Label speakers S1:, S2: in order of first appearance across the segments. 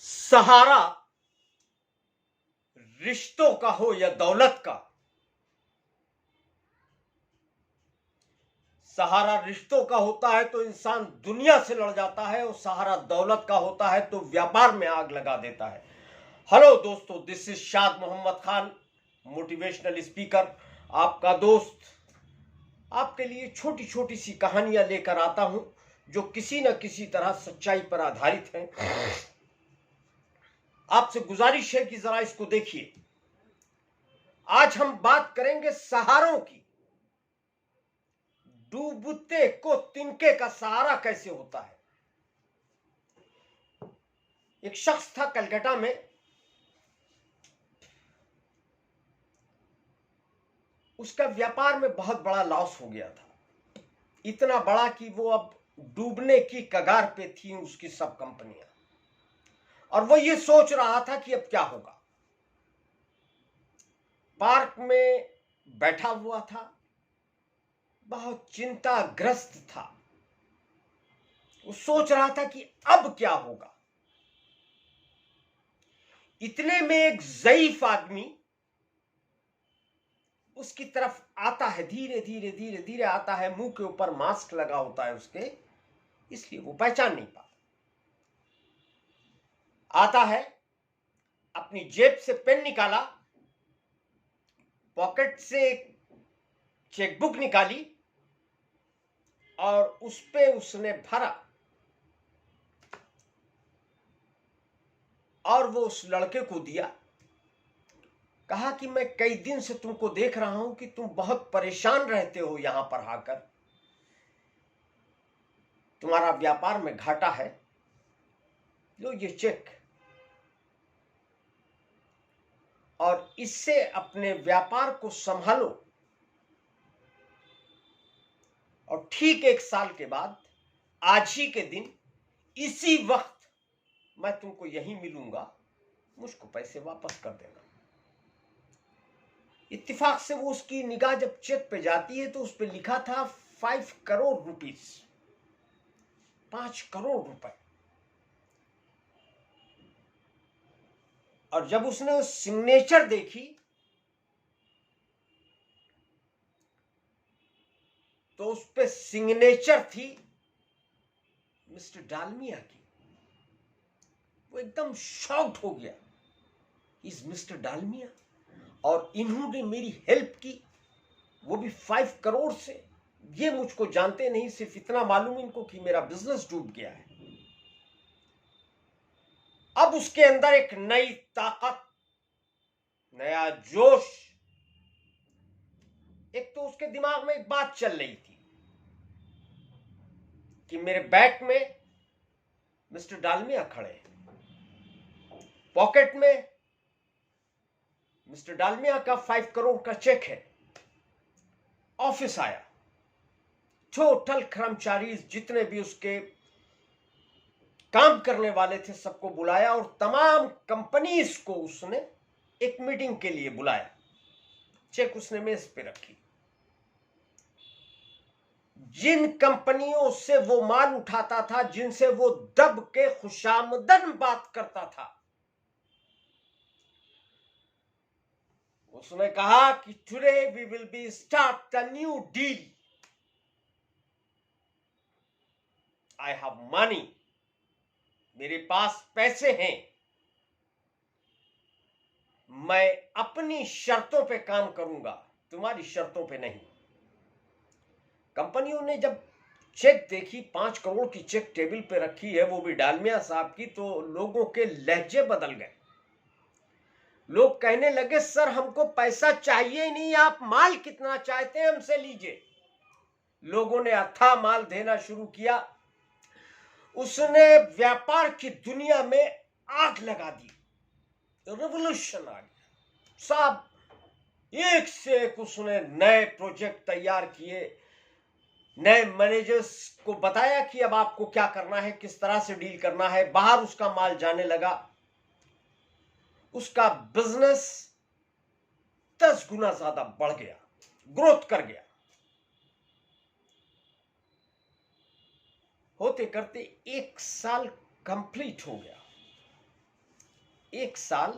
S1: सहारा रिश्तों का हो या दौलत का, सहारा रिश्तों का होता है तो इंसान दुनिया से लड़ जाता है, और सहारा दौलत का होता है तो व्यापार में आग लगा देता है। हेलो दोस्तों, दिस इज शाद मोहम्मद खान, मोटिवेशनल स्पीकर, आपका दोस्त। आपके लिए छोटी छोटी सी कहानियां लेकर आता हूं जो किसी न किसी तरह सच्चाई पर आधारित हैं। आपसे गुजारिश है कि जरा इसको देखिए। आज हम बात करेंगे सहारों की। डूबते को तिनके का सहारा कैसे होता है। एक शख्स था कलकत्ता में, उसका व्यापार में बहुत बड़ा लॉस हो गया था, इतना बड़ा कि वो अब डूबने की कगार पे थी उसकी सब कंपनियां, और वो ये सोच रहा था कि अब क्या होगा। पार्क में बैठा हुआ था, बहुत चिंताग्रस्त था। वो सोच रहा था कि अब क्या होगा। इतने में एक ज़ईफ आदमी उसकी तरफ आता है, धीरे धीरे धीरे धीरे आता है। मुंह के ऊपर मास्क लगा होता है उसके, इसलिए वो पहचान नहीं पाता। आता है, अपनी जेब से पेन निकाला, पॉकेट से चेकबुक निकाली और उस पे उसने भरा, और वो उस लड़के को दिया। कहा कि मैं कई दिन से तुमको देख रहा हूं कि तुम बहुत परेशान रहते हो यहां पर आकर, तुम्हारा व्यापार में घाटा है, लो ये चेक, और इससे अपने व्यापार को संभालो। और ठीक 1 साल के बाद आज ही के दिन इसी वक्त मैं तुमको यहीं मिलूंगा, मुझको पैसे वापस कर देना। इत्तेफाक से वो उसकी निगाह जब चेक पे जाती है तो उस पे लिखा था 5 करोड़ रुपीस, 5 करोड़ रुपए। और जब उसने उस सिग्नेचर देखी तो उस पे सिग्नेचर थी मिस्टर डालमिया की। वो एकदम शॉक्ड हो गया, इज मिस्टर डालमिया, और इन्होंने मेरी हेल्प की, वो भी 5 करोड़ से। ये मुझको जानते नहीं, सिर्फ इतना मालूम इनको कि मेरा बिजनेस डूब गया है। अब उसके अंदर एक नई ताकत, नया जोश। एक तो उसके दिमाग में एक बात चल रही थी कि मेरे बैग में मिस्टर डालमिया खड़े हैं, पॉकेट में मिस्टर डालमिया का 5 करोड़ का चेक है। ऑफिस आया, टोटल कर्मचारी जितने भी उसके काम करने वाले थे सबको बुलाया, और तमाम कंपनीज को उसने एक मीटिंग के लिए बुलाया। चेक उसने मेज पे रखी। जिन कंपनियों से वो माल उठाता था, जिनसे वो दब के खुशामदन बात करता था, उसने कहा कि today we will be start a new deal. I have money, मेरे पास पैसे हैं, मैं अपनी शर्तों पे काम करूंगा, तुम्हारी शर्तों पे नहीं। कंपनियों ने जब चेक देखी, 5 करोड़ की चेक टेबल पे रखी है, वो भी डालमिया साहब की, तो लोगों के लहजे बदल गए। लोग कहने लगे, सर हमको पैसा चाहिए ही नहीं, आप माल कितना चाहते हैं हमसे लीजिए। लोगों ने अथाह माल देना शुरू किया। उसने व्यापार की दुनिया में आग लगा दी, रेवोल्यूशन आ गया। सब एक से एक उसने नए प्रोजेक्ट तैयार किए, नए मैनेजर्स को बताया कि अब आपको क्या करना है, किस तरह से डील करना है। बाहर उसका माल जाने लगा, उसका बिजनेस 10 गुना ज्यादा बढ़ गया, ग्रोथ कर गया। होते करते 1 साल कंप्लीट हो गया। 1 साल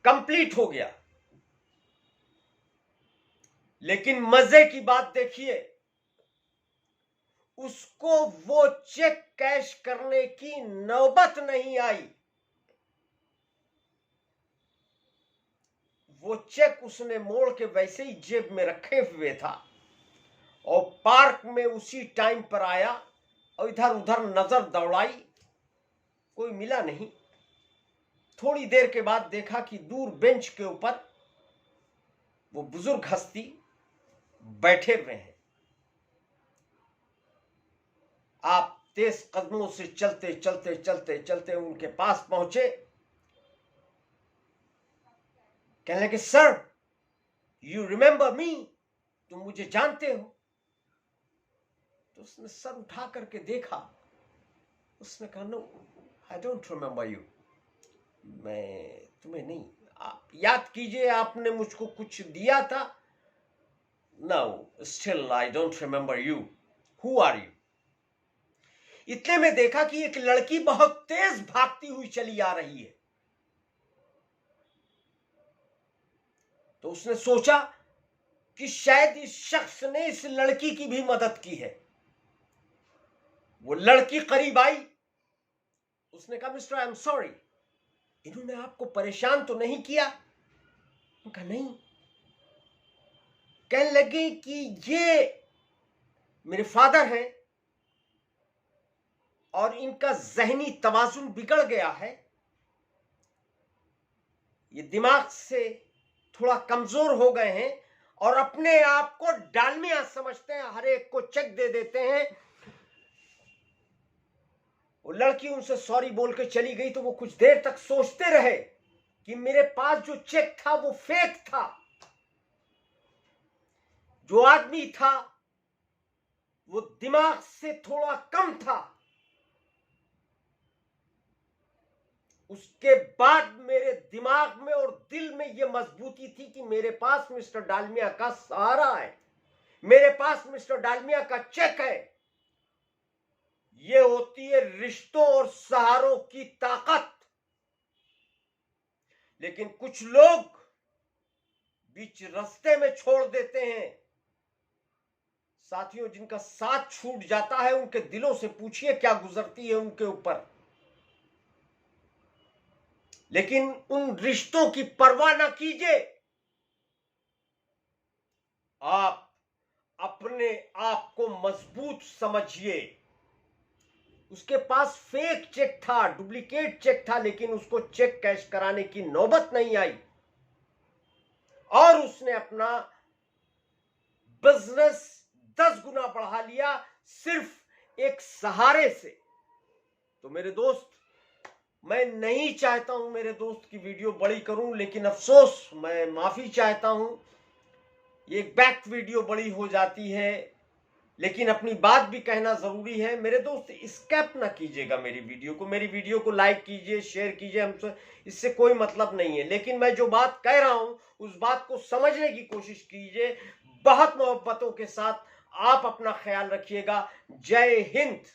S1: कंप्लीट हो गया, लेकिन मजे की बात देखिए, उसको वो चेक कैश करने की नौबत नहीं आई। वो चेक उसने मोड़ के वैसे ही जेब में रखे हुए था और पार्क में उसी टाइम पर आया और इधर उधर नजर दौड़ाई, कोई मिला नहीं। थोड़ी देर के बाद देखा कि दूर बेंच के ऊपर वो बुजुर्ग हस्ती बैठे हुए हैं। आप तेज कदमों से चलते चलते चलते चलते उनके पास पहुंचे, कहने लगे, सर यू रिमेंबर मी, तुम मुझे जानते हो? तो उसने सर उठा करके देखा, उसने कहा, no I don't remember you, मैं तुम्हें नहीं, आप याद कीजिए आपने मुझको कुछ दिया था। No still I don't remember you, who are you? इतने में देखा कि एक लड़की बहुत तेज भागती हुई चली आ रही है। तो उसने सोचा कि शायद इस शख्स ने इस लड़की की भी मदद की है। वो लड़की करीब आई, उसने कहा, मिस्टर आई एम सॉरी, इन्होंने आपको परेशान तो नहीं किया? उनका नहीं। कहने लगे कि ये मेरे फादर हैं और इनका जहनी तवाजुन बिगड़ गया है, ये दिमाग से थोड़ा कमजोर हो गए हैं और अपने आप को डालमिया समझते हैं, हर एक को चेक दे देते हैं। वो लड़की उनसे सॉरी बोल के चली गई तो वो कुछ देर तक सोचते रहे कि मेरे पास जो चेक था वो फेक था, जो आदमी था वो दिमाग से थोड़ा कम था। उसके बाद मेरे दिमाग में और दिल में यह मजबूती थी कि मेरे पास मिस्टर डालमिया का सहारा है, मेरे पास मिस्टर डालमिया का चेक है। यह होती है रिश्तों और सहारों की ताकत। लेकिन कुछ लोग बीच रास्ते में छोड़ देते हैं। साथियों, जिनका साथ छूट जाता है उनके दिलों से पूछिए क्या गुजरती है उनके ऊपर। लेकिन उन रिश्तों की परवाह ना कीजिए। आप अपने आप को मजबूत समझिए। उसके पास फेक चेक था, डुप्लीकेट चेक था, लेकिन उसको चेक कैश कराने की नौबत नहीं आई और उसने अपना बिजनेस 10 गुना बढ़ा लिया सिर्फ एक सहारे से। तो मेरे दोस्त, मैं नहीं चाहता हूं मेरे दोस्त की वीडियो बड़ी करूं, लेकिन अफसोस मैं माफी चाहता हूं, एक बैक वीडियो बड़ी हो जाती है, लेकिन अपनी बात भी कहना जरूरी है। मेरे दोस्त, स्किप ना कीजिएगा मेरी वीडियो को लाइक कीजिए, शेयर कीजिए, हमसे इससे कोई मतलब नहीं है। लेकिन मैं जो बात कह रहा हूं उस बात को समझने की कोशिश कीजिए। बहुत मोहब्बतों के साथ आप अपना ख्याल रखिएगा। जय हिंद।